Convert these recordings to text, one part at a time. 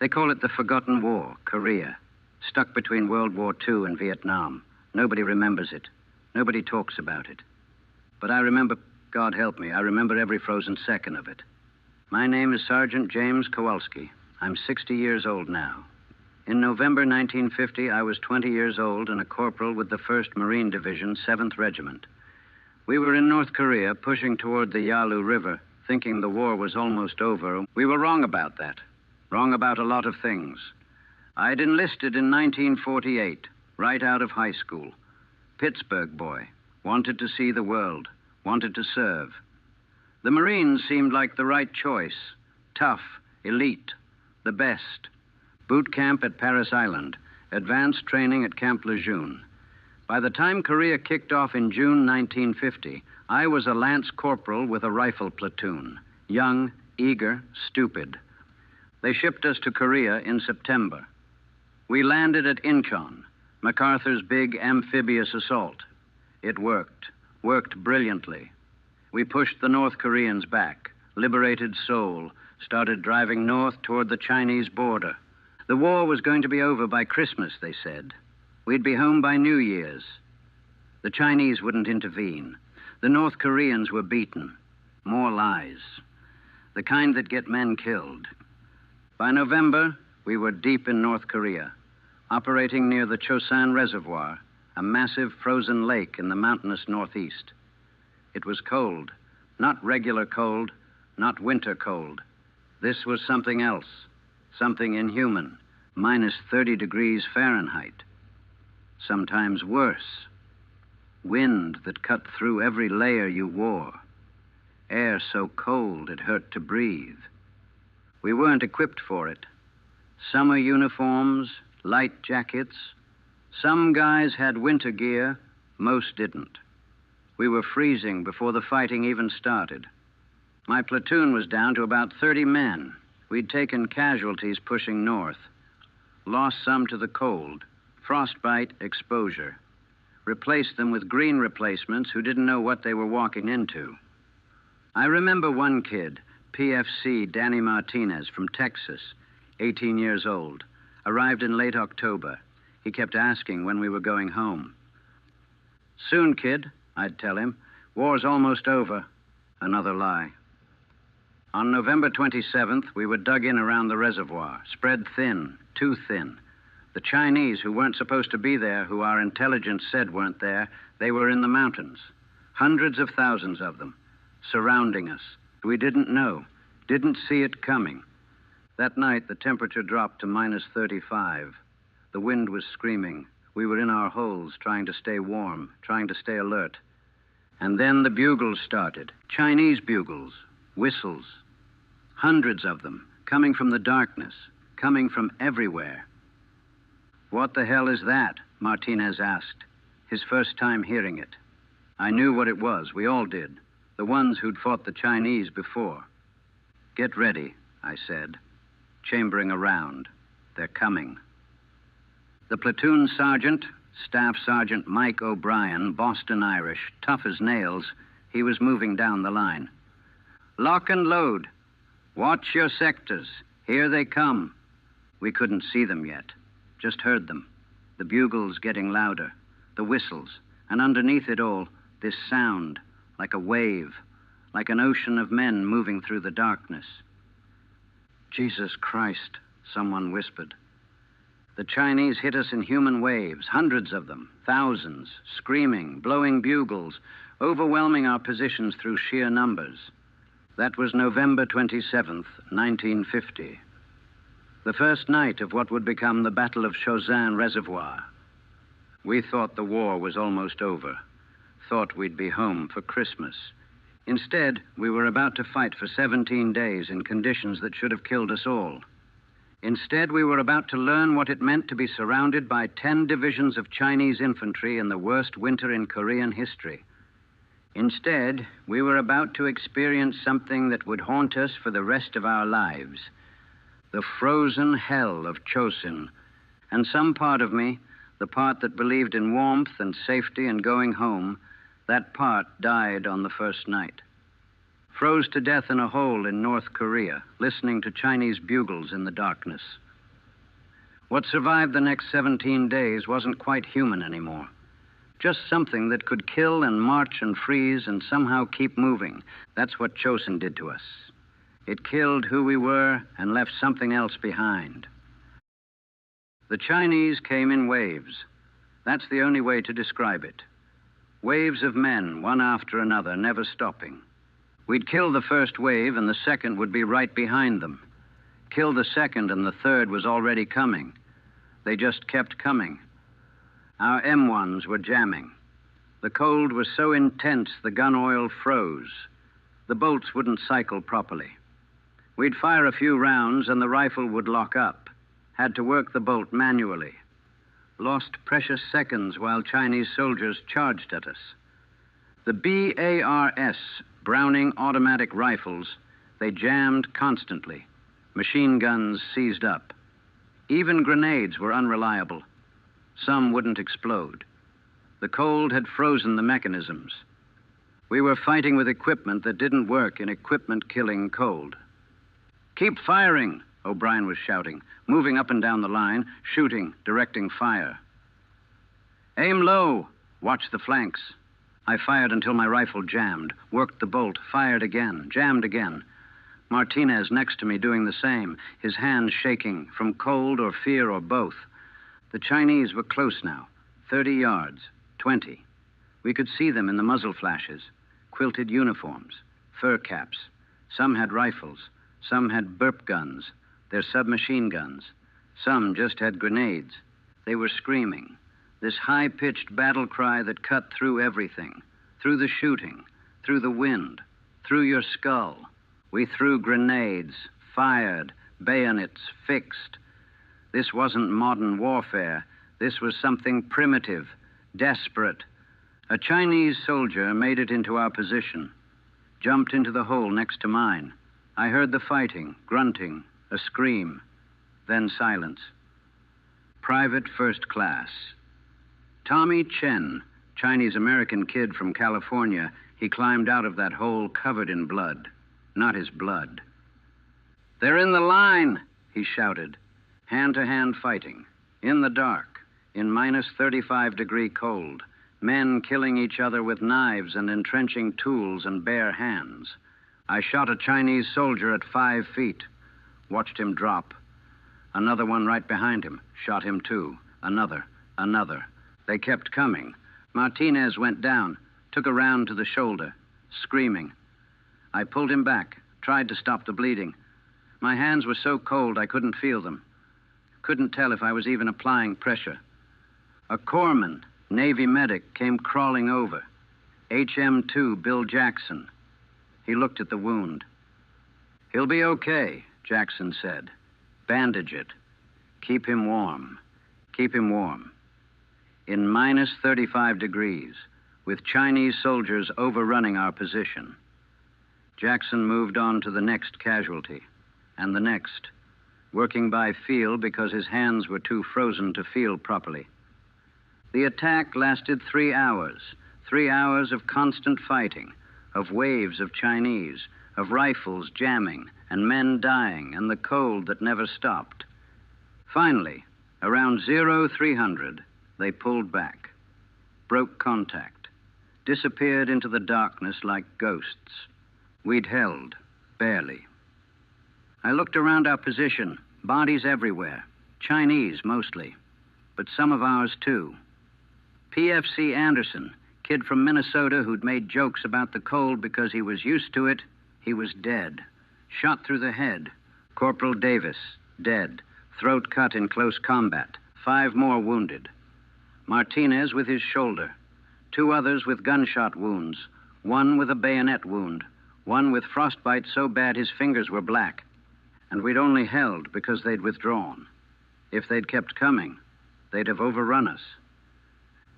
They call it the Forgotten War, Korea. Stuck between World War II and Vietnam. Nobody remembers it. Nobody talks about it. But I remember, God help me, I remember every frozen second of it. My name is Sergeant James Kowalski. I'm 60 years old now. In November 1950, I was 20 years old and a corporal with the 1st Marine Division, 7th Regiment. We were in North Korea, pushing toward the Yalu River, thinking the war was almost over. We were wrong about that. Wrong about a lot of things. I'd enlisted in 1948, right out of high school. Pittsburgh boy. Wanted to see the world. Wanted to serve. The Marines seemed like the right choice. Tough, elite, the best. Boot camp at Paris Island. Advanced training at Camp Lejeune. By the time Korea kicked off in June 1950, I was a lance corporal with a rifle platoon. Young, eager, stupid. They shipped us to Korea in September. We landed at Incheon, MacArthur's big amphibious assault. It worked brilliantly. We pushed the North Koreans back, liberated Seoul, started driving north toward the Chinese border. The war was going to be over by Christmas, they said. We'd be home by New Year's. The Chinese wouldn't intervene. The North Koreans were beaten. More lies. The kind that get men killed. By November, we were deep in North Korea, operating near the Chosin Reservoir, a massive frozen lake in the mountainous northeast. It was cold, not regular cold, not winter cold. This was something else, something inhuman, minus 30 degrees Fahrenheit. Sometimes worse. Wind that cut through every layer you wore. Air so cold it hurt to breathe. We weren't equipped for it. Summer uniforms, light jackets. Some guys had winter gear, most didn't. We were freezing before the fighting even started. My platoon was down to about 30 men. We'd taken casualties pushing north. Lost some to the cold, frostbite, exposure. Replaced them with green replacements who didn't know what they were walking into. I remember one kid, PFC Danny Martinez from Texas, 18 years old, arrived in late October. He kept asking when we were going home. Soon, kid, I'd tell him. War's almost over. Another lie. On November 27th, we were dug in around the reservoir, spread thin, too thin. The Chinese, who weren't supposed to be there, who our intelligence said weren't there, they were in the mountains. Hundreds of thousands of them, surrounding us. We didn't know, didn't see it coming. That night, the temperature dropped to minus 35. The wind was screaming. We were in our holes, trying to stay warm, trying to stay alert. And then the bugles started, Chinese bugles, whistles. Hundreds of them, coming from the darkness, coming from everywhere. What the hell is that? Martinez asked, his first time hearing it. I knew what it was, we all did, the ones who'd fought the Chinese before. Get ready, I said, chambering around. They're coming. The platoon sergeant, Staff Sergeant Mike O'Brien, Boston Irish, tough as nails, he was moving down the line. Lock and load. Watch your sectors. Here they come. We couldn't see them yet, just heard them. The bugles getting louder, the whistles, and underneath it all, this sound, like a wave, like an ocean of men moving through the darkness. Jesus Christ, someone whispered. The Chinese hit us in human waves, hundreds of them, thousands, screaming, blowing bugles, overwhelming our positions through sheer numbers. That was November 27th, 1950. The first night of what would become the Battle of Chosin Reservoir. We thought the war was almost over, thought we'd be home for Christmas. Instead, we were about to fight for 17 days in conditions that should have killed us all. Instead, we were about to learn what it meant to be surrounded by 10 divisions of Chinese infantry in the worst winter in Korean history. Instead, we were about to experience something that would haunt us for the rest of our lives. The frozen hell of Chosin. And some part of me, the part that believed in warmth and safety and going home, that part died on the first night. Froze to death in a hole in North Korea, listening to Chinese bugles in the darkness, What survived the next 17 days wasn't quite human anymore. Just something that could kill and march and freeze and somehow keep moving. That's what Chosin did to us. It killed who we were and left something else behind. The Chinese came in waves. That's the only way to describe it. Waves of men, one after another, never stopping. We'd kill the first wave and the second would be right behind them. Kill the second and the third was already coming. They just kept coming. Our M1s were jamming. The cold was so intense the gun oil froze. The bolts wouldn't cycle properly. We'd fire a few rounds and the rifle would lock up. Had to work the bolt manually. Lost precious seconds while Chinese soldiers charged at us. The BARS, Browning automatic rifles, they jammed constantly. Machine guns seized up. Even grenades were unreliable. Some wouldn't explode. The cold had frozen the mechanisms. We were fighting with equipment that didn't work in equipment-killing cold. "Keep firing," O'Brien was shouting, moving up and down the line, shooting, directing fire. "Aim low. Watch the flanks." I fired until my rifle jammed, worked the bolt, fired again, jammed again. Martinez next to me doing the same, his hands shaking from cold or fear or both. The Chinese were close now, 30 yards, 20. We could see them in the muzzle flashes, quilted uniforms, fur caps. Some had rifles, some had burp guns, their submachine guns. Some just had grenades. They were screaming, this high-pitched battle cry that cut through everything, through the shooting, through the wind, through your skull. We threw grenades, fired, bayonets, fixed. This wasn't modern warfare. This was something primitive, desperate. A Chinese soldier made it into our position, jumped into the hole next to mine. I heard the fighting, grunting, a scream, then silence. Private First Class. Tommy Chen, Chinese-American kid from California, he climbed out of that hole covered in blood. Not his blood. "They're in the line," he shouted. Hand-to-hand fighting. In the dark. In minus 35-degree cold. Men killing each other with knives and entrenching tools and bare hands. I shot a Chinese soldier at 5 feet. Watched him drop. Another one right behind him. Shot him too. Another. They kept coming. Martinez went down. Took a round to the shoulder. Screaming. I pulled him back, tried to stop the bleeding. My hands were so cold I couldn't feel them. Couldn't tell if I was even applying pressure. A corpsman, Navy medic, came crawling over. HM2 Bill Jackson. He looked at the wound. "He'll be okay," Jackson said. "Bandage it. Keep him warm. Keep him warm." In minus 35 degrees, with Chinese soldiers overrunning our position. Jackson moved on to the next casualty, and the next, working by feel because his hands were too frozen to feel properly. The attack lasted 3 hours, 3 hours of constant fighting, of waves of Chinese, of rifles jamming, and men dying, and the cold that never stopped. Finally, around 0300, they pulled back, broke contact, disappeared into the darkness like ghosts. We'd held, barely. I looked around our position, bodies everywhere, Chinese mostly, but some of ours too. PFC Anderson, kid from Minnesota who'd made jokes about the cold because he was used to it, he was dead. Shot through the head. Corporal Davis, dead. Throat cut in close combat. 5 more wounded. Martinez with his shoulder. 2 others with gunshot wounds. 1 with a bayonet wound. 1 with frostbite so bad his fingers were black. And we'd only held because they'd withdrawn. If they'd kept coming, they'd have overrun us.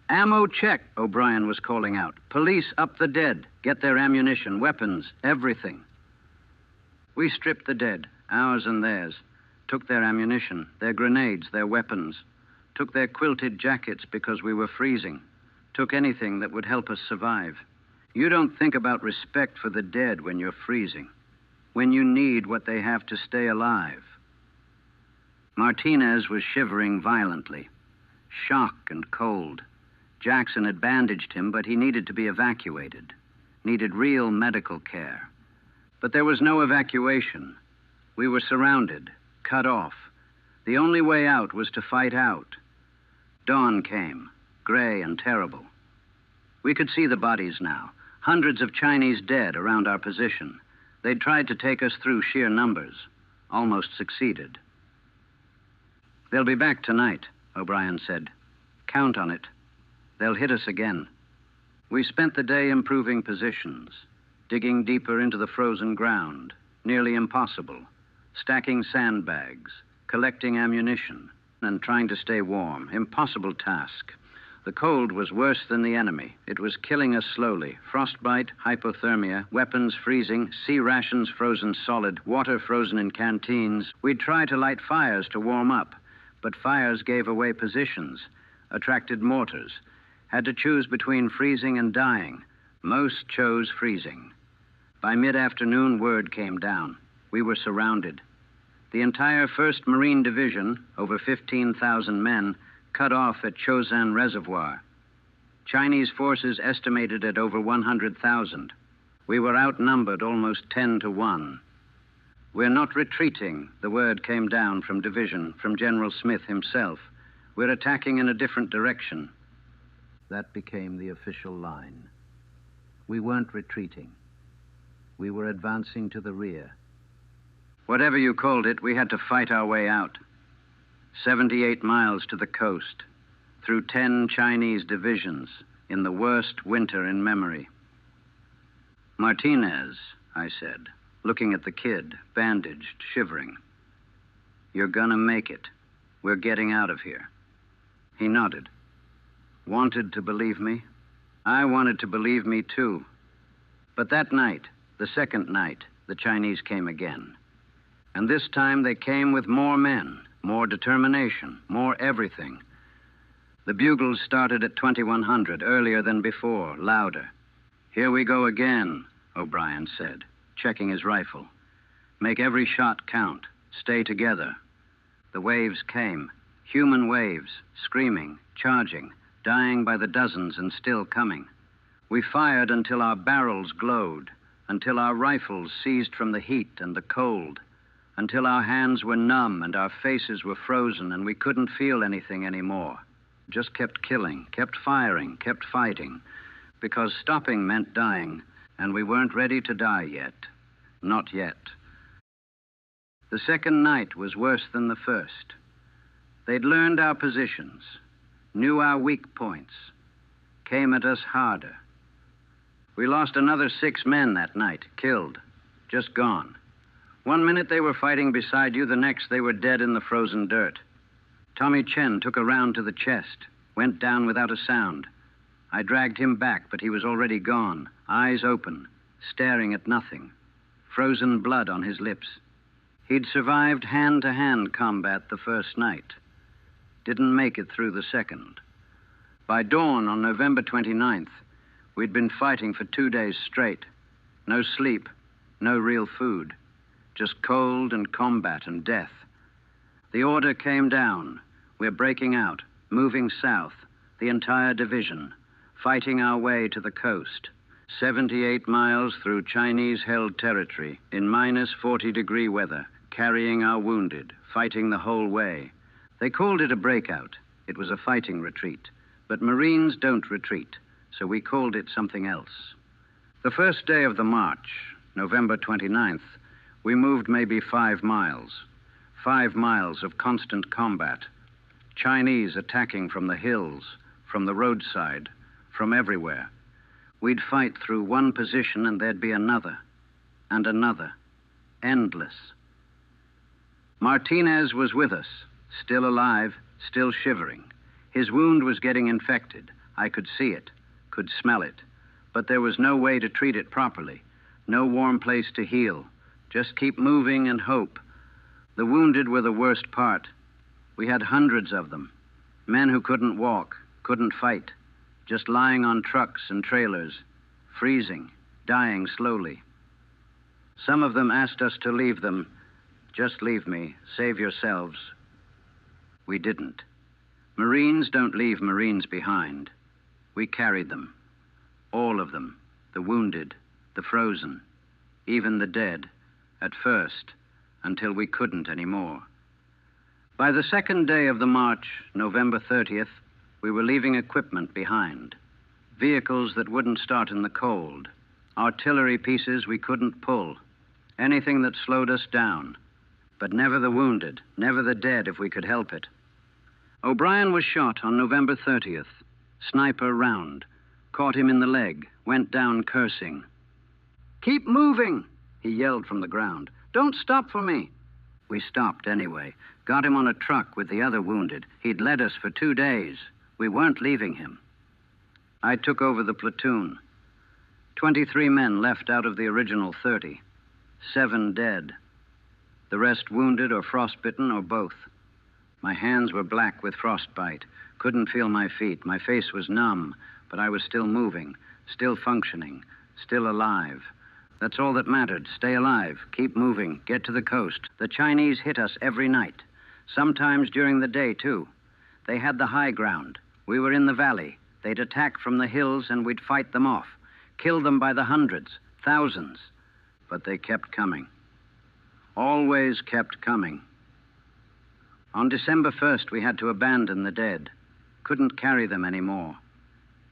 "Ammo check," O'Brien was calling out. "Police up the dead. Get their ammunition, weapons, everything." We stripped the dead, ours and theirs. Took their ammunition, their grenades, their weapons. Took their quilted jackets because we were freezing. Took anything that would help us survive. You don't think about respect for the dead when you're freezing. When you need what they have to stay alive. Martinez was shivering violently. Shock and cold. Jackson had bandaged him, but he needed to be evacuated. Needed real medical care. But there was no evacuation. We were surrounded, cut off. The only way out was to fight out. Dawn came, gray and terrible. We could see the bodies now. Hundreds of Chinese dead around our position. They'd tried to take us through sheer numbers. Almost succeeded. "They'll be back tonight," O'Brien said. "Count on it. They'll hit us again." We spent the day improving positions, digging deeper into the frozen ground, nearly impossible, stacking sandbags, collecting ammunition, and trying to stay warm. Impossible task. The cold was worse than the enemy. It was killing us slowly. Frostbite, hypothermia, weapons freezing, sea rations frozen solid, water frozen in canteens. We'd try to light fires to warm up, but fires gave away positions, attracted mortars. Had to choose between freezing and dying. Most chose freezing. By mid-afternoon, word came down. We were surrounded. The entire 1st Marine Division, over 15,000 men, cut off at Chosin Reservoir. Chinese forces estimated at over 100,000. We were outnumbered almost 10 to 1. "We're not retreating," the word came down from division, from General Smith himself. "We're attacking in a different direction." That became the official line. We weren't retreating. We were advancing to the rear. Whatever you called it, we had to fight our way out. 78 miles to the coast, through 10 Chinese divisions, in the worst winter in memory. "Martinez," I said, looking at the kid, bandaged, shivering. "You're gonna make it. We're getting out of here." He nodded. Wanted to believe me? I wanted to believe me too. But that night, the second night, the Chinese came again. And this time they came with more men, more determination, more everything. The bugles started at 2100, earlier than before, louder. "Here we go again," O'Brien said, checking his rifle. "Make every shot count. Stay together." The waves came, human waves, screaming, charging, dying by the dozens and still coming. We fired until our barrels glowed, until our rifles seized from the heat and the cold, until our hands were numb and our faces were frozen and we couldn't feel anything anymore. Just kept killing, kept firing, kept fighting, because stopping meant dying, and we weren't ready to die yet. Not yet. The second night was worse than the first. They'd learned our positions, knew our weak points, came at us harder. We lost another 6 men that night, killed, just gone. One minute they were fighting beside you, the next they were dead in the frozen dirt. Tommy Chen took a round to the chest, went down without a sound. I dragged him back, but he was already gone, eyes open, staring at nothing, frozen blood on his lips. He'd survived hand-to-hand combat the first night. Didn't make it through the second. By dawn on November 29th, we'd been fighting for 2 days straight. No sleep, no real food. Just cold and combat and death. The order came down. We're breaking out, moving south, the entire division, fighting our way to the coast. 78 miles through Chinese-held territory, in minus 40-degree weather, carrying our wounded, fighting the whole way. They called it a breakout. It was a fighting retreat. But Marines don't retreat, so we called it something else. The first day of the march, November 29th, we moved maybe 5 miles. 5 miles of constant combat. Chinese attacking from the hills, from the roadside, from everywhere. We'd fight through one position and there'd be another, and another. Endless. Martinez was with us, still alive, still shivering. His wound was getting infected. I could see it, could smell it. But there was no way to treat it properly. No warm place to heal. Just keep moving and hope. The wounded were the worst part. We had hundreds of them. Men who couldn't walk, couldn't fight. Just lying on trucks and trailers, freezing, dying slowly. Some of them asked us to leave them. "Just leave me. Save yourselves." We didn't. Marines don't leave Marines behind. We carried them. All of them. The wounded, the frozen, even the dead, at first, until we couldn't anymore. By the second day of the march, November 30th, we were leaving equipment behind. Vehicles that wouldn't start in the cold. Artillery pieces we couldn't pull. Anything that slowed us down. But never the wounded, never the dead if we could help it. O'Brien was shot on November 30th. Sniper round. Caught him in the leg, went down cursing. "Keep moving," he yelled from the ground. "Don't stop for me." We stopped anyway. Got him on a truck with the other wounded. He'd led us for 2 days. We weren't leaving him. I took over the platoon. 23 men left out of the original 30. 7 dead. The rest wounded or frostbitten or both. My hands were black with frostbite. Couldn't feel my feet. My face was numb, but I was still moving, still functioning, still alive. That's all that mattered. Stay alive, keep moving, get to the coast. The Chinese hit us every night, sometimes during the day, too. They had the high ground. We were in the valley. They'd attack from the hills and we'd fight them off, kill them by the hundreds, thousands. But they kept coming. Always kept coming. On December 1st, we had to abandon the dead. Couldn't carry them anymore.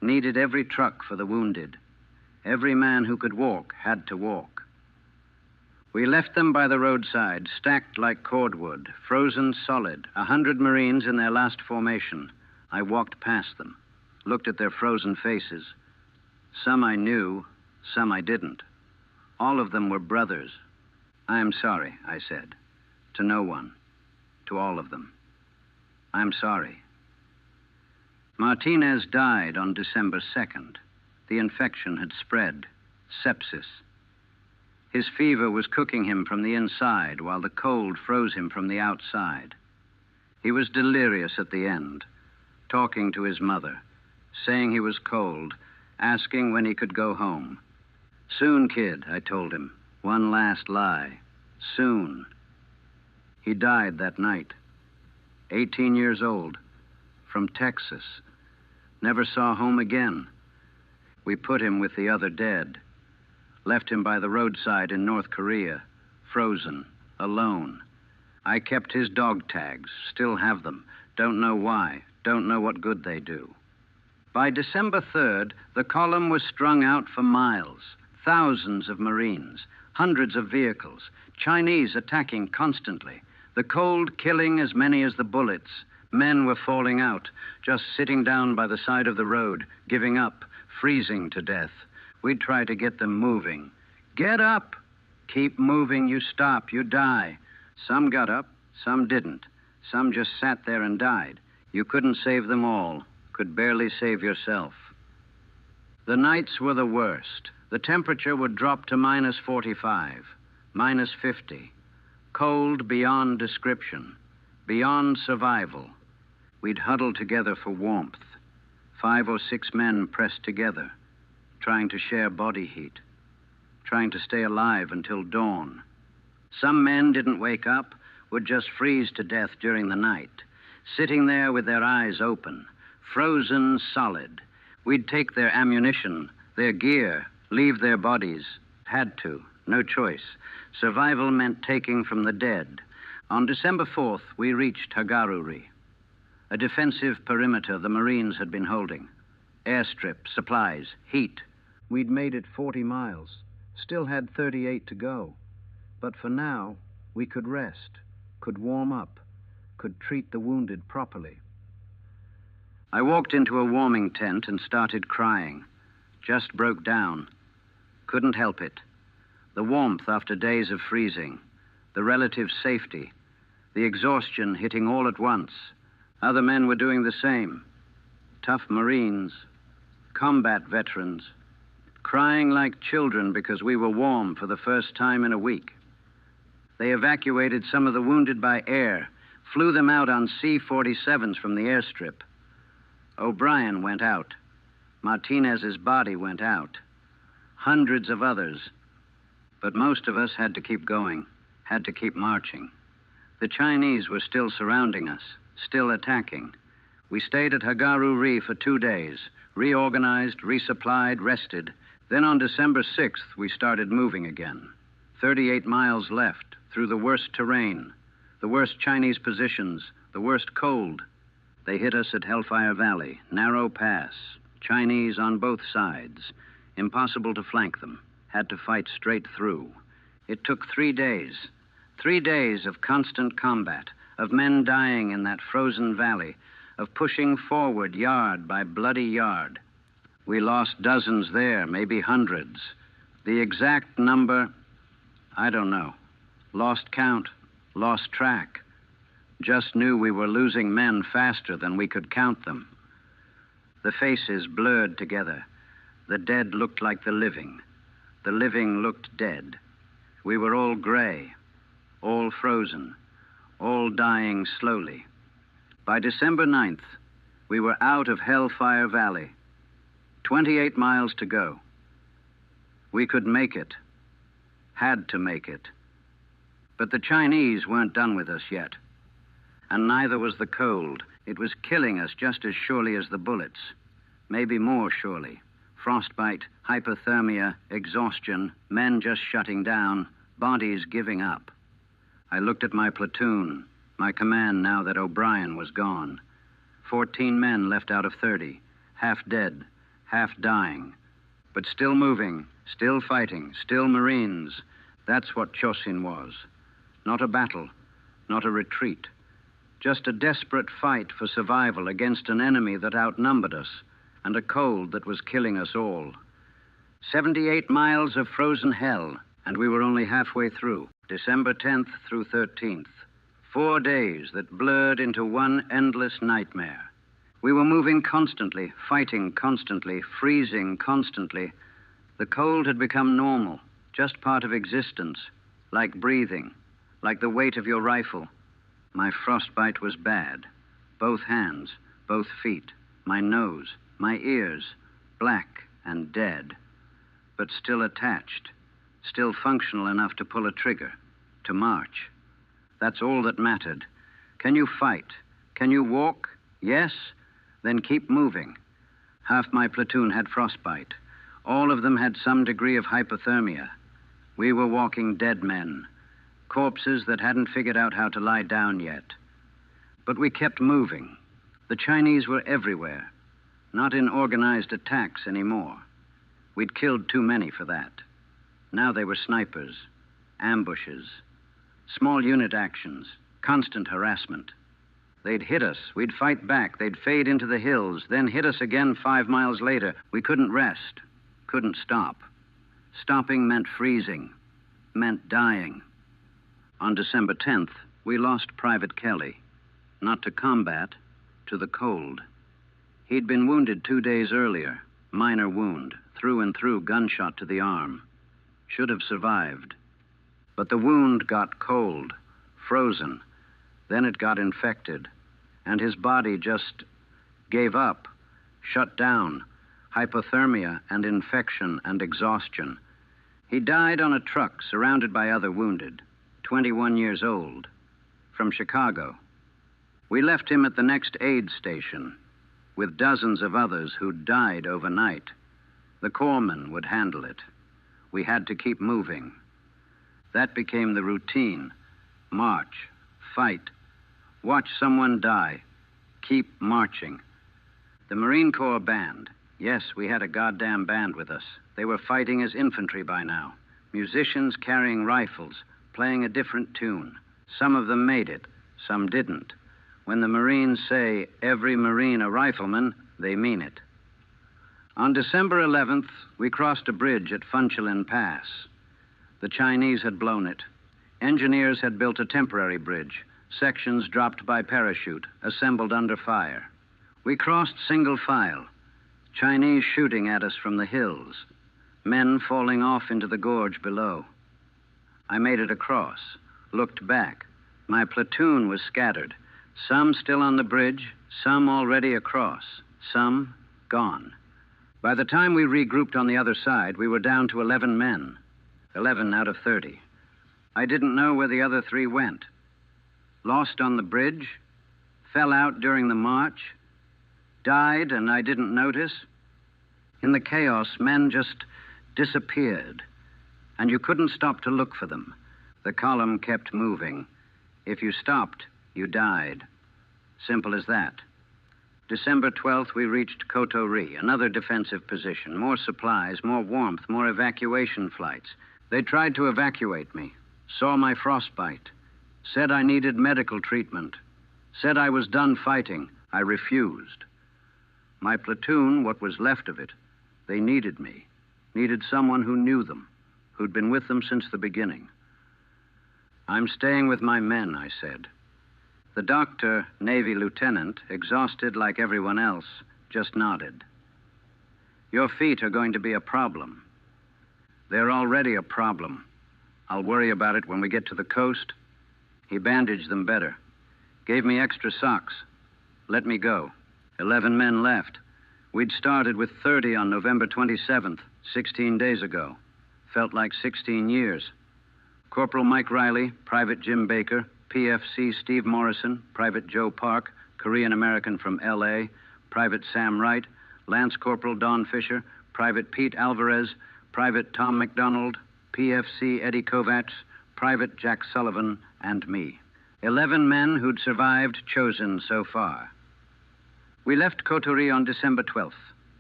Needed every truck for the wounded. Every man who could walk had to walk. We left them by the roadside, stacked like cordwood, frozen solid, 100 Marines in their last formation. I walked past them, looked at their frozen faces. Some I knew, some I didn't. All of them were brothers. "I am sorry," I said, to no one, to all of them. "I'm sorry." Martinez died on December 2nd. The infection had spread, sepsis. His fever was cooking him from the inside while the cold froze him from the outside. He was delirious at the end, talking to his mother, saying he was cold, asking when he could go home. "Soon, kid," I told him. One last lie. Soon. He died that night. 18 years old, from Texas. Never saw home again. We put him with the other dead. Left him by the roadside in North Korea, frozen, alone. I kept his dog tags, still have them. Don't know why, don't know what good they do. By December 3rd, the column was strung out for miles. Thousands of Marines, hundreds of vehicles, Chinese attacking constantly. The cold killing as many as the bullets. Men were falling out, just sitting down by the side of the road, giving up, freezing to death. We'd try to get them moving. "Get up! Keep moving, you stop, you die." Some got up, some didn't. Some just sat there and died. You couldn't save them all, could barely save yourself. The nights were the worst. The temperature would drop to -45, -50. Cold beyond description, beyond survival. We'd huddle together for warmth. 5 or 6 men pressed together, trying to share body heat, trying to stay alive until dawn. Some men didn't wake up, would just freeze to death during the night, sitting there with their eyes open, frozen solid. We'd take their ammunition, their gear, leave their bodies. Had to, no choice. Survival meant taking from the dead. On December 4th, we reached Hagaruri, a defensive perimeter the Marines had been holding. Airstrip, supplies, heat. We'd made it 40 miles, still had 38 to go. But for now, we could rest, could warm up, could treat the wounded properly. I walked into a warming tent and started crying. Just broke down. Couldn't help it. The warmth after days of freezing, the relative safety, the exhaustion hitting all at once. Other men were doing the same. Tough Marines, combat veterans, crying like children because we were warm for the first time in a week. They evacuated some of the wounded by air, flew them out on C-47s from the airstrip. O'Brien went out. Martinez's body went out. Hundreds of others. But most of us had to keep going, had to keep marching. The Chinese were still surrounding us, still attacking. We stayed at Hagaru Reef for 2 days, reorganized, resupplied, rested. Then on December 6th, we started moving again. 38 miles left, through the worst terrain, the worst Chinese positions, the worst cold. They hit us at Hellfire Valley, narrow pass, Chinese on both sides. Impossible to flank them. Had to fight straight through. It took 3 days. 3 days of constant combat, of men dying in that frozen valley, of pushing forward yard by bloody yard. We lost dozens there, maybe hundreds. The exact number, I don't know. Lost count, lost track. Just knew we were losing men faster than we could count them. The faces blurred together. The dead looked like the living. The living looked dead. We were all gray, all frozen, all dying slowly. By December 9th, we were out of Hellfire Valley. 28 miles to go. We could make it. Had to make it. But the Chinese weren't done with us yet. And neither was the cold. It was killing us just as surely as the bullets. Maybe more surely. Frostbite, hypothermia, exhaustion, men just shutting down, bodies giving up. I looked at my platoon, my command now that O'Brien was gone. 14 men left out of 30, half dead, half dying. But still moving, still fighting, still Marines. That's what Chosin was. Not a battle, not a retreat. Just a desperate fight for survival against an enemy that outnumbered us, and a cold that was killing us all. 78 miles of frozen hell, and we were only halfway through, December 10th through 13th. 4 days that blurred into one endless nightmare. We were moving constantly, fighting constantly, freezing constantly. The cold had become normal, just part of existence, like breathing, like the weight of your rifle. My frostbite was bad. Both hands, both feet, my nose, my ears, black and dead, but still attached, still functional enough to pull a trigger, to march. That's all that mattered. Can you fight? Can you walk? Yes? Then keep moving. Half my platoon had frostbite. All of them had some degree of hypothermia. We were walking dead men, corpses that hadn't figured out how to lie down yet. But we kept moving. The Chinese were everywhere, not in organized attacks anymore. We'd killed too many for that. Now they were snipers, ambushes, small unit actions, constant harassment. They'd hit us, we'd fight back, they'd fade into the hills, then hit us again 5 miles later. We couldn't rest, couldn't stop. Stopping meant freezing, meant dying. On December 10th, we lost Private Kelly, not to combat, to the cold. He'd been wounded 2 days earlier, minor wound, through and through, gunshot to the arm. Should have survived. But the wound got cold, frozen. Then it got infected, and his body just gave up, shut down, hypothermia and infection and exhaustion. He died on a truck surrounded by other wounded, 21 years old, from Chicago. We left him at the next aid station with dozens of others who'd died overnight. The corpsmen would handle it. We had to keep moving. That became the routine. March, fight, watch someone die, keep marching. The Marine Corps band, yes, we had a goddamn band with us. They were fighting as infantry by now. Musicians carrying rifles, playing a different tune. Some of them made it, some didn't. When the Marines say, every Marine a rifleman, they mean it. On December 11th, we crossed a bridge at Funchalen Pass. The Chinese had blown it. Engineers had built a temporary bridge, sections dropped by parachute, assembled under fire. We crossed single file, Chinese shooting at us from the hills, men falling off into the gorge below. I made it across, looked back. My platoon was scattered, some still on the bridge, some already across, some gone. By the time we regrouped on the other side, we were down to 11 men, 11 out of 30. I didn't know where the other 3 went. Lost on the bridge, fell out during the march, died and I didn't notice. In the chaos, men just disappeared, and you couldn't stop to look for them. The column kept moving. If you stopped, you died. Simple as that. December 12th, we reached Kotori, another defensive position. More supplies, more warmth, more evacuation flights. They tried to evacuate me, saw my frostbite, said I needed medical treatment, said I was done fighting. I refused. My platoon, what was left of it, they needed me, needed someone who knew them, who'd been with them since the beginning. I'm staying with my men, I said. The doctor, Navy lieutenant, exhausted like everyone else, just nodded. Your feet are going to be a problem. They're already a problem. I'll worry about it when we get to the coast. He bandaged them better. Gave me extra socks. Let me go. 11 men left. We'd started with 30 on November 27th, 16 days ago. Felt like 16 years. Corporal Mike Riley, Private Jim Baker, PFC Steve Morrison, Private Joe Park, Korean-American from L.A., Private Sam Wright, Lance Corporal Don Fisher, Private Pete Alvarez, Private Tom McDonald, PFC Eddie Kovacs, Private Jack Sullivan, and me. 11 men who'd survived Chosin so far. We left Kotori on December 12th,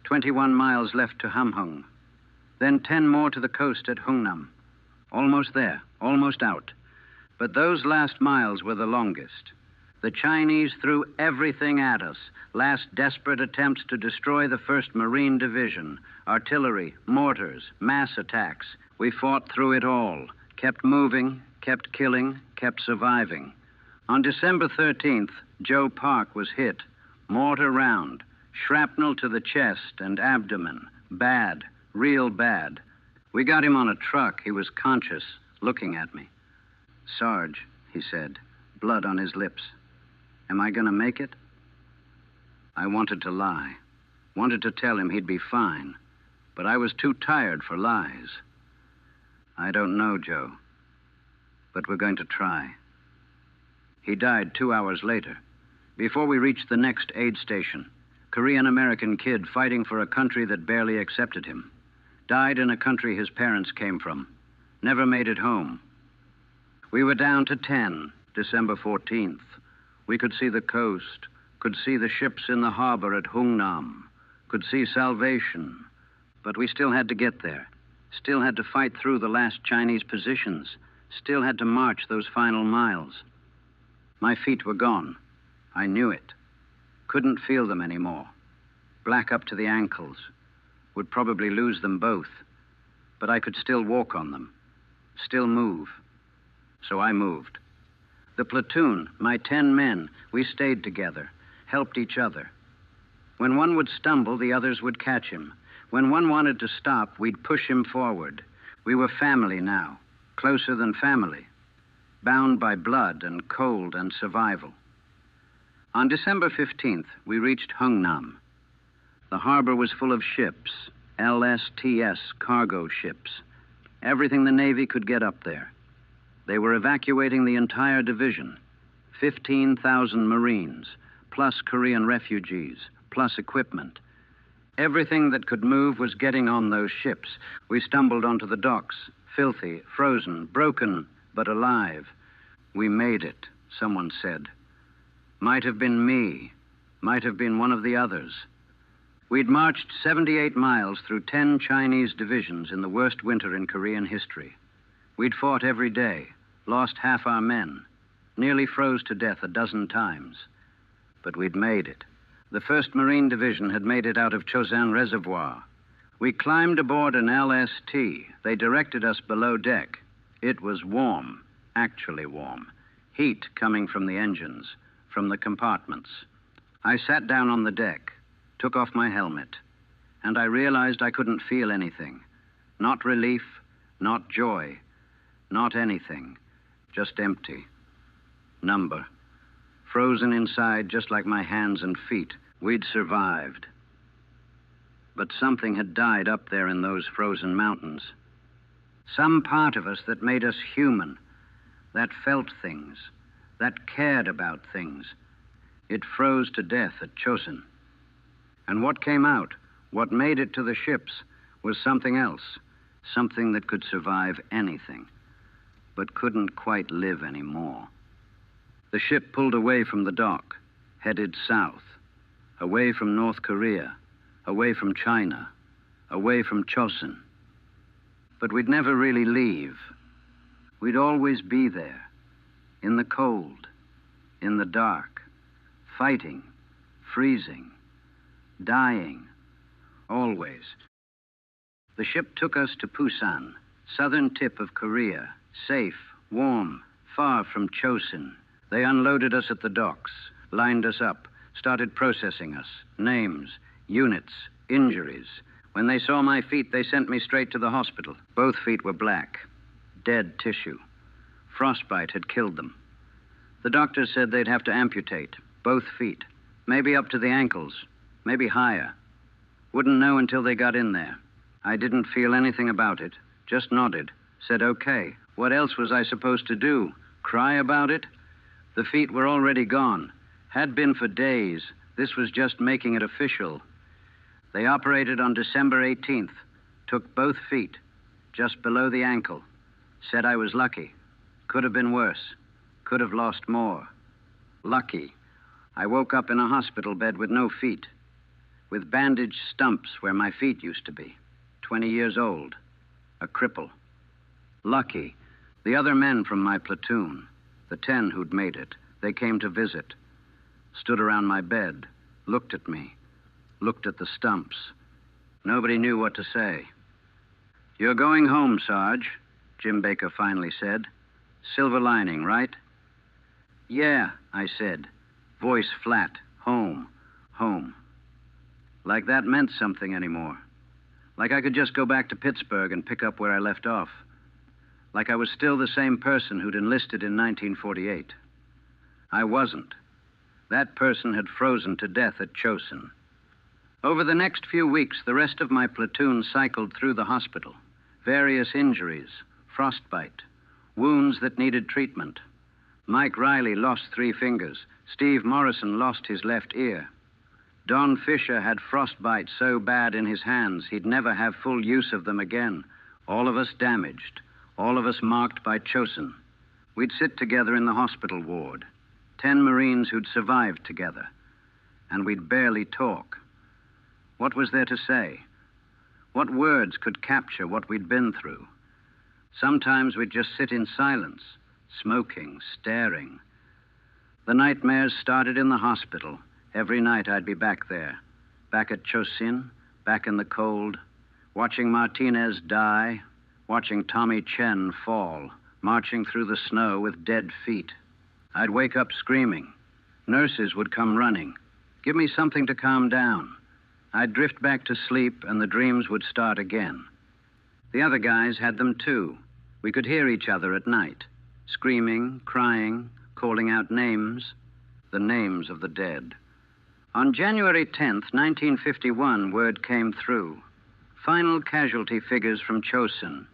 21 miles left to Hamhung. Then 10 more to the coast at Hungnam. Almost there, almost out. But those last miles were the longest. The Chinese threw everything at us. Last desperate attempts to destroy the 1st Marine Division. Artillery, mortars, mass attacks. We fought through it all. Kept moving, kept killing, kept surviving. On December 13th, Joe Park was hit. Mortar round. Shrapnel to the chest and abdomen. Bad, real bad. We got him on a truck. He was conscious, looking at me. Sarge, he said, blood on his lips. Am I going to make it? I wanted to lie. Wanted to tell him he'd be fine. But I was too tired for lies. I don't know, Joe. But we're going to try. He died 2 hours later. Before we reached the next aid station, Korean-American kid fighting for a country that barely accepted him. Died in a country his parents came from. Never made it home. We were down to 10, December 14th. We could see the coast, could see the ships in the harbor at Hungnam, could see salvation. But we still had to get there. Still had to fight through the last Chinese positions. Still had to march those final miles. My feet were gone. I knew it. Couldn't feel them anymore. Black up to the ankles. Would probably lose them both. But I could still walk on them. Still move. So I moved. The platoon, my 10 men, we stayed together, helped each other. When one would stumble, the others would catch him. When one wanted to stop, we'd push him forward. We were family now, closer than family, bound by blood and cold and survival. On December 15th, we reached Hungnam. The harbor was full of ships, LSTS cargo ships. Everything the Navy could get up there. They were evacuating the entire division. 15,000 Marines, plus Korean refugees, plus equipment. Everything that could move was getting on those ships. We stumbled onto the docks, filthy, frozen, broken, but alive. We made it, someone said. Might have been me. Might have been one of the others. We'd marched 78 miles through 10 Chinese divisions in the worst winter in Korean history. We'd fought every day, lost half our men, nearly froze to death a dozen times. But we'd made it. The 1st Marine Division had made it out of Chosin Reservoir. We climbed aboard an LST. They directed us below deck. It was warm, actually warm. Heat coming from the engines, from the compartments. I sat down on the deck, took off my helmet, and I realized I couldn't feel anything. Not relief, not joy, not anything. Just empty. Number. Frozen inside just like my hands and feet. We'd survived. But something had died up there in those frozen mountains. Some part of us that made us human, that felt things, that cared about things. It froze to death at Chosin. And what came out, what made it to the ships, was something else, something that could survive anything, but couldn't quite live anymore. The ship pulled away from the dock, headed south, away from North Korea, away from China, away from Chosin. But we'd never really leave. We'd always be there, in the cold, in the dark, fighting, freezing, dying, always. The ship took us to Busan, southern tip of Korea, safe, warm, far from Chosin. They unloaded us at the docks, lined us up, started processing us, names, units, injuries. When they saw my feet, they sent me straight to the hospital. Both feet were black, dead tissue. Frostbite had killed them. The doctors said they'd have to amputate, both feet, maybe up to the ankles, maybe higher. Wouldn't know until they got in there. I didn't feel anything about it, just nodded, said okay. What else was I supposed to do? Cry about it? The feet were already gone. Had been for days. This was just making it official. They operated on December 18th. Took both feet, just below the ankle. Said I was lucky. Could have been worse. Could have lost more. Lucky. I woke up in a hospital bed with no feet, with bandaged stumps where my feet used to be. 20 years old. A cripple. Lucky. The other men from my platoon, the 10 who'd made it, they came to visit. Stood around my bed, looked at me, looked at the stumps. Nobody knew what to say. "You're going home, Sarge," Jim Baker finally said. "Silver lining, right?" "Yeah," I said, voice flat. Home, home. Like that meant something anymore. Like I could just go back to Pittsburgh and pick up where I left off. Like I was still the same person who'd enlisted in 1948. I wasn't. That person had frozen to death at Chosin. Over the next few weeks, the rest of my platoon cycled through the hospital. Various injuries, frostbite, wounds that needed treatment. Mike Riley lost 3 fingers. Steve Morrison lost his left ear. Don Fisher had frostbite so bad in his hands he'd never have full use of them again. All of us damaged. All of us marked by Chosin. We'd sit together in the hospital ward. 10 Marines who'd survived together. And we'd barely talk. What was there to say? What words could capture what we'd been through? Sometimes we'd just sit in silence, smoking, staring. The nightmares started in the hospital. Every night I'd be back there, back at Chosin, back in the cold, watching Martinez die, watching Tommy Chen fall, marching through the snow with dead feet. I'd wake up screaming. Nurses would come running. Give me something to calm down. I'd drift back to sleep and the dreams would start again. The other guys had them too. We could hear each other at night, screaming, crying, calling out names, the names of the dead. On January 10th, 1951, word came through. Final casualty figures from Chosin.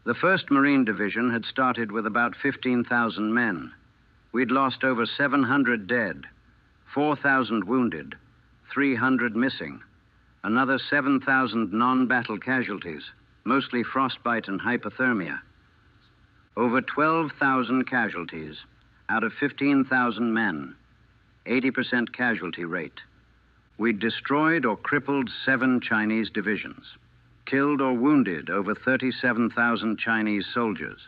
The 1st Marine Division had started with about 15,000 men. We'd lost over 700 dead, 4,000 wounded, 300 missing, another 7,000 non-battle casualties, mostly frostbite and hypothermia. Over 12,000 casualties out of 15,000 men, 80% casualty rate. We'd destroyed or crippled 7 Chinese divisions, killed or wounded over 37,000 Chinese soldiers.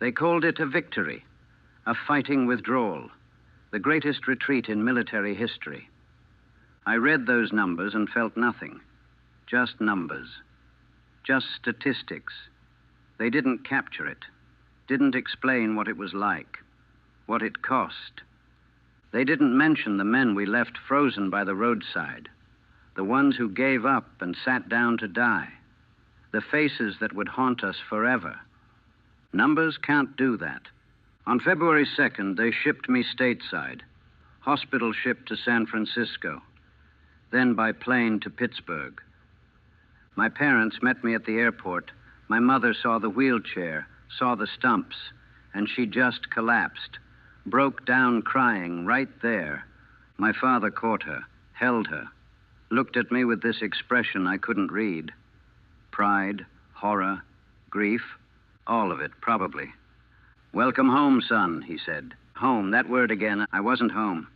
They called it a victory, a fighting withdrawal, the greatest retreat in military history. I read those numbers and felt nothing, just numbers, just statistics. They didn't capture it, didn't explain what it was like, what it cost. They didn't mention the men we left frozen by the roadside, the ones who gave up and sat down to die, the faces that would haunt us forever. Numbers can't do that. On February 2nd, they shipped me stateside, hospital ship to San Francisco, then by plane to Pittsburgh. My parents met me at the airport. My mother saw the wheelchair, saw the stumps, and she just collapsed. Broke down crying right there, My father caught her, held her, looked at me with this expression I couldn't read. Pride, horror, grief, all of it, probably. "Welcome home, son," he said. Home, that word again. I wasn't home.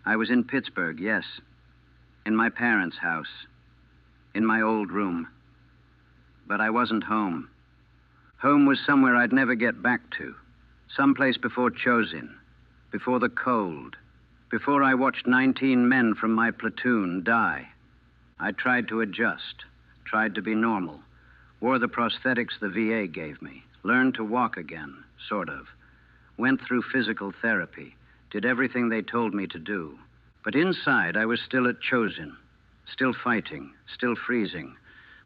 I was in Pittsburgh, yes. In my parents' house. In my old room. But I wasn't home. Home was somewhere I'd never get back to. Someplace before Chosin. Before the cold. Before I watched 19 men from my platoon die. I tried to adjust. Tried to be normal. Wore the prosthetics the VA gave me. Learned to walk again, sort of. Went through physical therapy. Did everything they told me to do. But inside, I was still at Chosin. Still fighting. Still freezing.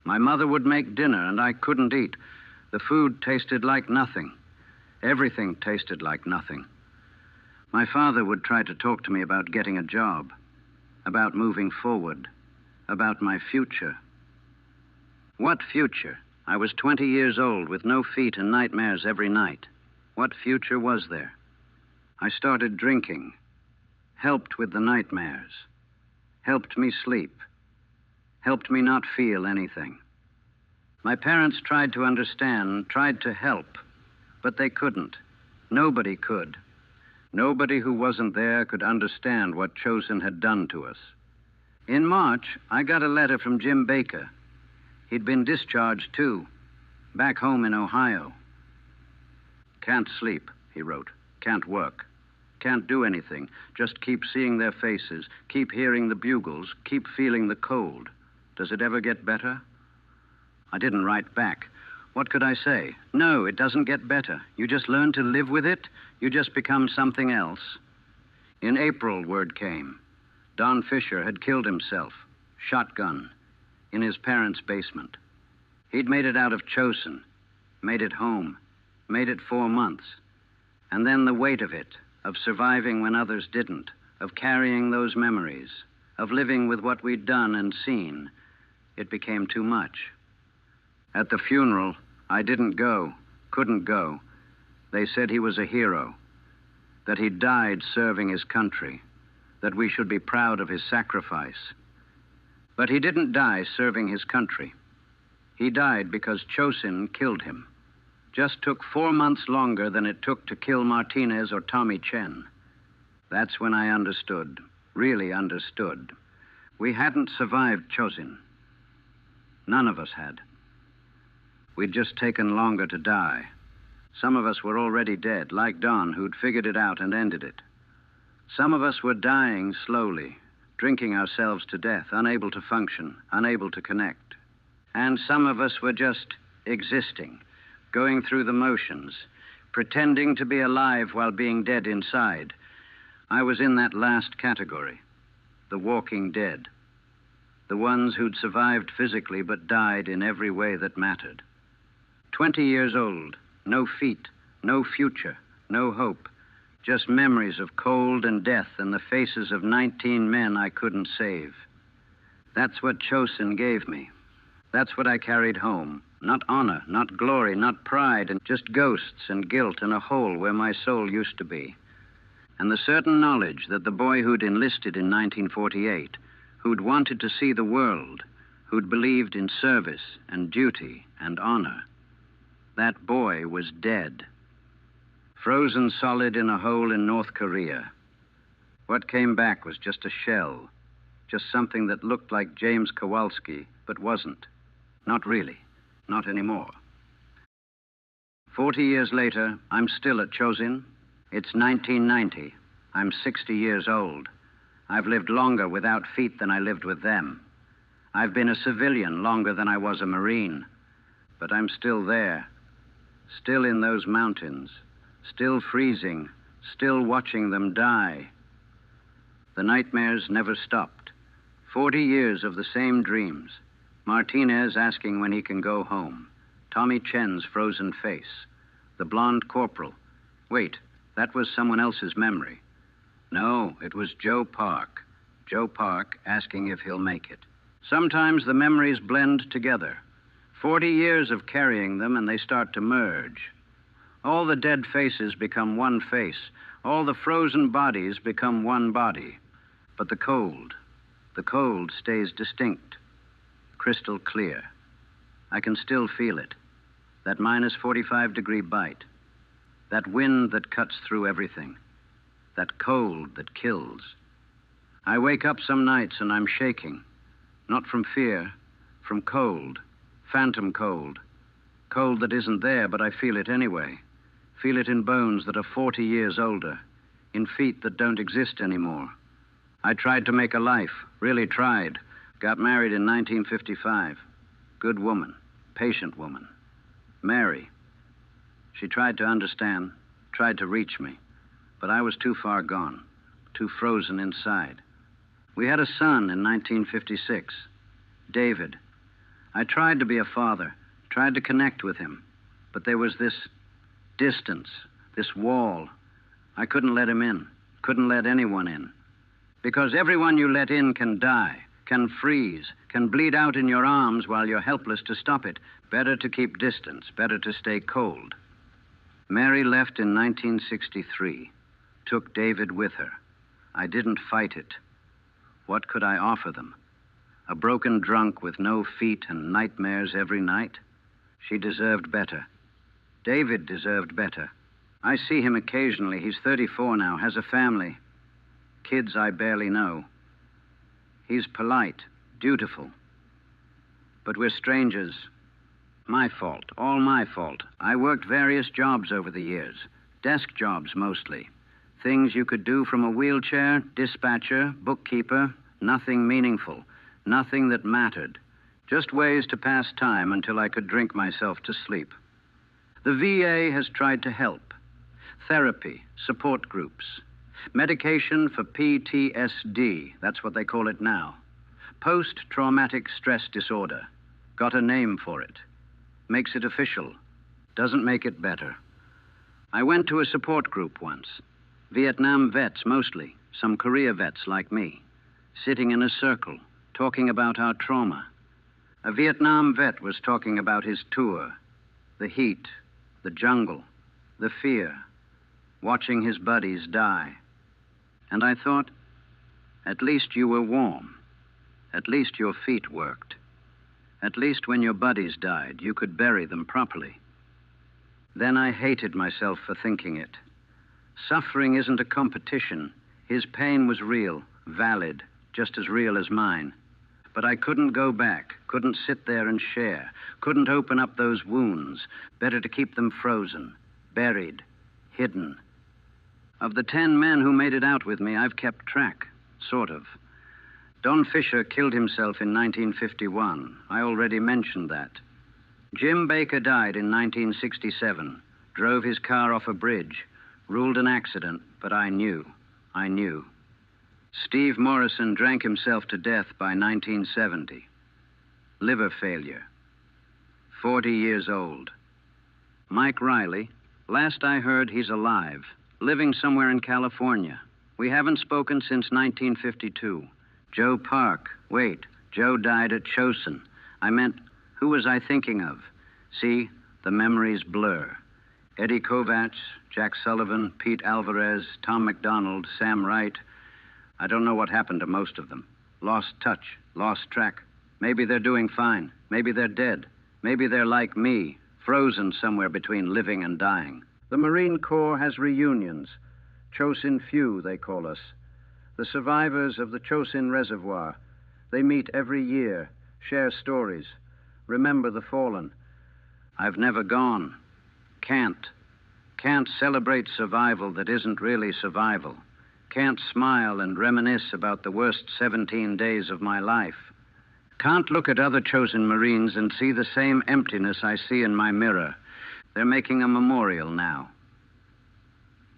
My mother would make dinner, and I couldn't eat. The food tasted like nothing. Everything tasted like nothing. My father would try to talk to me about getting a job. About moving forward. About my future. What future? I was 20 years old with no feet and nightmares every night. What future was there? I started drinking. Helped with the nightmares. Helped me sleep. Helped me not feel anything. My parents tried to understand, tried to help, but they couldn't. Nobody could. Nobody who wasn't there could understand what Chosin had done to us. In March, I got a letter from Jim Baker. He'd been discharged, too, back home in Ohio. "Can't sleep," he wrote. "Can't work. Can't do anything. Just keep seeing their faces, keep hearing the bugles, keep feeling the cold. Does it ever get better?" I didn't write back. What could I say? No, it doesn't get better. You just learn to live with it. You just become something else. In April, word came. Don Fisher had killed himself. Shotgun. In his parents' basement. He'd made it out of Chosin. Made it home. Made it 4 months. And then the weight of it, of surviving when others didn't, of carrying those memories, of living with what we'd done and seen, it became too much. At the funeral, I didn't go, couldn't go. They said he was a hero, that he died serving his country, that we should be proud of his sacrifice. But he didn't die serving his country. He died because Chosin killed him. Just took 4 months longer than it took to kill Martinez or Tommy Chen. That's when I understood, really understood. We hadn't survived Chosin. None of us had. We'd just taken longer to die. Some of us were already dead, like Don, who'd figured it out and ended it. Some of us were dying slowly, drinking ourselves to death, unable to function, unable to connect. And some of us were just existing, going through the motions, pretending to be alive while being dead inside. I was in that last category, the walking dead. The ones who'd survived physically but died in every way that mattered. 20 years old, no feet, no future, no hope, just memories of cold and death and the faces of 19 men I couldn't save. That's what Chosin gave me. That's what I carried home. Not honor, not glory, not pride, and just ghosts and guilt and a hole where my soul used to be. And the certain knowledge that the boy who'd enlisted in 1948, who'd wanted to see the world, who'd believed in service and duty and honor, that boy was dead. Frozen solid in a hole in North Korea. What came back was just a shell, just something that looked like James Kowalski, but wasn't. Not really. Not anymore. 40 years later, I'm still at Chosin. It's 1990. I'm 60 years old. I've lived longer without feet than I lived with them. I've been a civilian longer than I was a Marine. But I'm still there. Still in those mountains. Still freezing. Still watching them die. The nightmares never stopped. 40 years of the same dreams. Martinez asking when he can go home. Tommy Chen's frozen face. The blonde corporal. Wait, that was someone else's memory. No, it was Joe Park. Joe Park asking if he'll make it. Sometimes the memories blend together. 40 years of carrying them and they start to merge. All the dead faces become one face. All the frozen bodies become one body. But the cold stays distinct, crystal clear. I can still feel it. That minus 45-degree bite. That wind that cuts through everything. That cold that kills. I wake up some nights and I'm shaking. Not from fear, from cold. Phantom cold. Cold that isn't there, but I feel it anyway. Feel it in bones that are 40 years older. In feet that don't exist anymore. I tried to make a life, really tried. Got married in 1955. Good woman, patient woman. Mary. She tried to understand, tried to reach me, but I was too far gone, too frozen inside. We had a son in 1956, David. I tried to be a father, tried to connect with him, but there was this distance, this wall. I couldn't let him in, couldn't let anyone in. Because everyone you let in can die, can freeze, can bleed out in your arms while you're helpless to stop it. Better to keep distance, better to stay cold. Mary left in 1963, took David with her. I didn't fight it. What could I offer them? A broken drunk with no feet and nightmares every night? She deserved better. David deserved better. I see him occasionally. He's 34 now, has a family. Kids I barely know. He's polite, dutiful. But we're strangers. My fault, all my fault. I worked various jobs over the years. Desk jobs mostly. Things you could do from a wheelchair, dispatcher, bookkeeper. Nothing meaningful. Nothing that mattered. Just ways to pass time until I could drink myself to sleep. The VA has tried to help. Therapy, support groups. Medication for PTSD, that's what they call it now. Post-traumatic stress disorder. Got a name for it. Makes it official. Doesn't make it better. I went to a support group once. Vietnam vets mostly, some Korea vets like me. Sitting in a circle, talking about our trauma. A Vietnam vet was talking about his tour. The heat, the jungle, the fear. Watching his buddies die. And I thought, at least you were warm. At least your feet worked. At least when your buddies died, you could bury them properly. Then I hated myself for thinking it. Suffering isn't a competition. His pain was real, valid, just as real as mine. But I couldn't go back, couldn't sit there and share, couldn't open up those wounds. Better to keep them frozen, buried, hidden. Of the 10 men who made it out with me, I've kept track, sort of. Don Fisher killed himself in 1951. I already mentioned that. Jim Baker died in 1967, drove his car off a bridge, ruled an accident, but I knew. Steve Morrison drank himself to death by 1970. Liver failure. 40 years old. Mike Riley, last I heard, he's alive, living somewhere in California. We haven't spoken since 1952. Joe Park. Wait, Joe died at Chosin. I meant, who was I thinking of? See, the memories blur. Eddie Kovacs, Jack Sullivan, Pete Alvarez, Tom McDonald, Sam Wright. I don't know what happened to most of them. Lost touch, lost track. Maybe they're doing fine. Maybe they're dead. Maybe they're like me, frozen somewhere between living and dying. The Marine Corps has reunions. Chosin Few, they call us. The survivors of the Chosin Reservoir. They meet every year, share stories, remember the fallen. I've never gone. Can't celebrate survival that isn't really survival. Can't smile and reminisce about the worst 17 days of my life. Can't look at other Chosin Marines and see the same emptiness I see in my mirror. They're making a memorial now.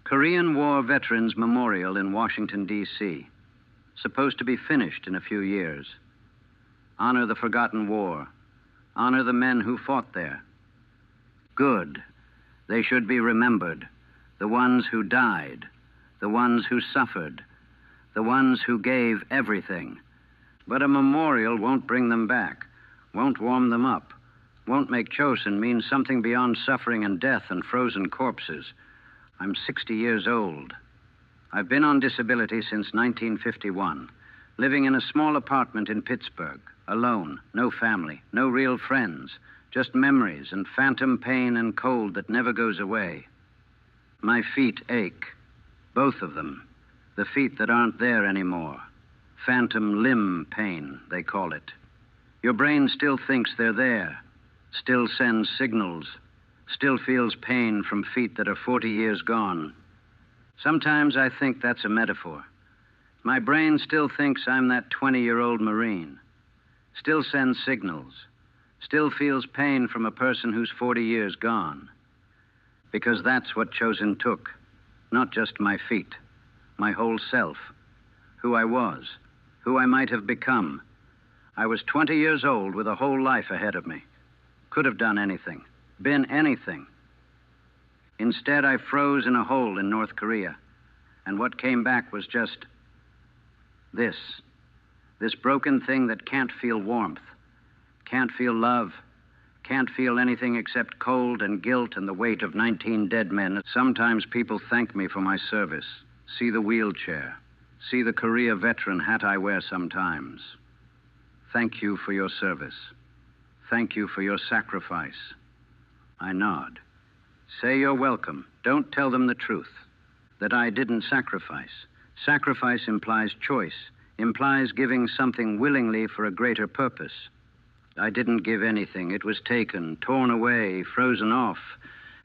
Korean War Veterans Memorial in Washington, D.C. Supposed to be finished in a few years. Honor the forgotten war. Honor the men who fought there. Good. They should be remembered. The ones who died. The ones who suffered. The ones who gave everything. But a memorial won't bring them back. Won't warm them up. Won't make Chosin mean something beyond suffering and death and frozen corpses. I'm 60 years old. I've been on disability since 1951, living in a small apartment in Pittsburgh, alone, no family, no real friends, just memories and phantom pain and cold that never goes away. My feet ache, both of them, the feet that aren't there anymore. Phantom limb pain, they call it. Your brain still thinks they're there, still sends signals, still feels pain from feet that are 40 years gone. Sometimes I think that's a metaphor. My brain still thinks I'm that 20-year-old Marine, still sends signals, still feels pain from a person who's 40 years gone. Because that's what Chosin took, not just my feet, my whole self, who I was, who I might have become. I was 20 years old with a whole life ahead of me. Could have done anything, been anything. Instead, I froze in a hole in North Korea, and what came back was just this broken thing that can't feel warmth, can't feel love, can't feel anything except cold and guilt and the weight of 19 dead men. Sometimes people thank me for my service, see the wheelchair, see the Korea veteran hat I wear sometimes. Thank you for your service. Thank you for your sacrifice. I nod. Say you're welcome. Don't tell them the truth, that I didn't sacrifice. Sacrifice implies choice, implies giving something willingly for a greater purpose. I didn't give anything. It was taken, torn away, frozen off.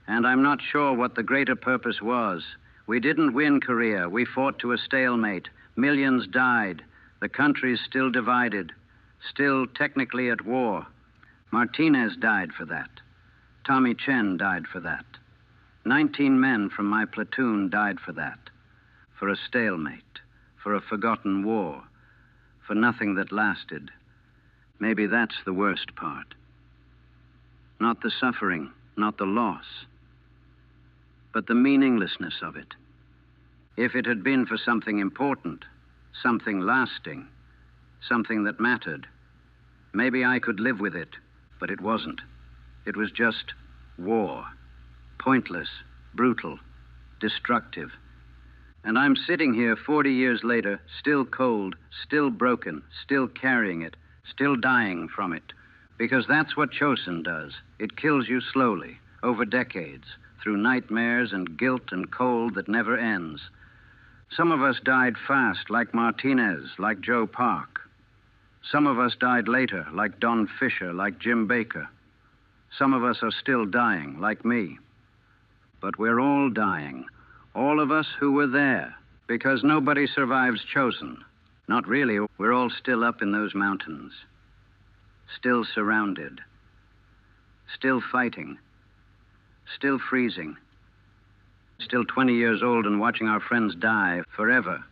And I'm not sure what the greater purpose was. We didn't win Korea. We fought to a stalemate. Millions died. The country's still divided, still technically at war. Martinez died for that. Tommy Chen died for that. 19 men from my platoon died for that. For a stalemate, for a forgotten war, for nothing that lasted. Maybe that's the worst part. Not the suffering, not the loss, but the meaninglessness of it. If it had been for something important, something lasting, something that mattered, maybe I could live with it, but it wasn't. It was just war. Pointless, brutal, destructive. And I'm sitting here 40 years later, still cold, still broken, still carrying it, still dying from it. Because that's what Chosin does. It kills you slowly, over decades, through nightmares and guilt and cold that never ends. Some of us died fast, like Martinez, like Joe Park. Some of us died later, like Don Fisher, like Jim Baker. Some of us are still dying, like me. But we're all dying, all of us who were there, because nobody survives Chosin. Not really. We're all still up in those mountains, still surrounded, still fighting, still freezing, still 20 years old and watching our friends die forever.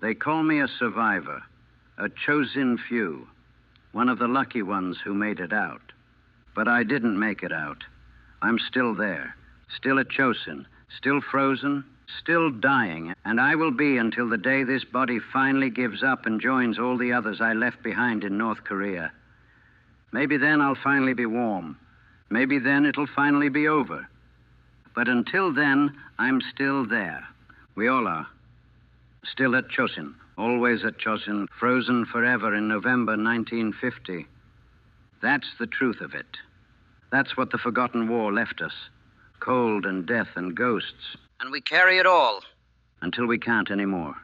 They call me a survivor, a Chosin few, one of the lucky ones who made it out. But I didn't make it out. I'm still there, still at Chosin, still frozen, still dying, and I will be until the day this body finally gives up and joins all the others I left behind in North Korea. Maybe then I'll finally be warm. Maybe then it'll finally be over. But until then, I'm still there. We all are. Still at Chosin, always at Chosin, frozen forever in November 1950. That's the truth of it. That's what the forgotten war left us. Cold and death and ghosts. And we carry it all. Until we can't anymore.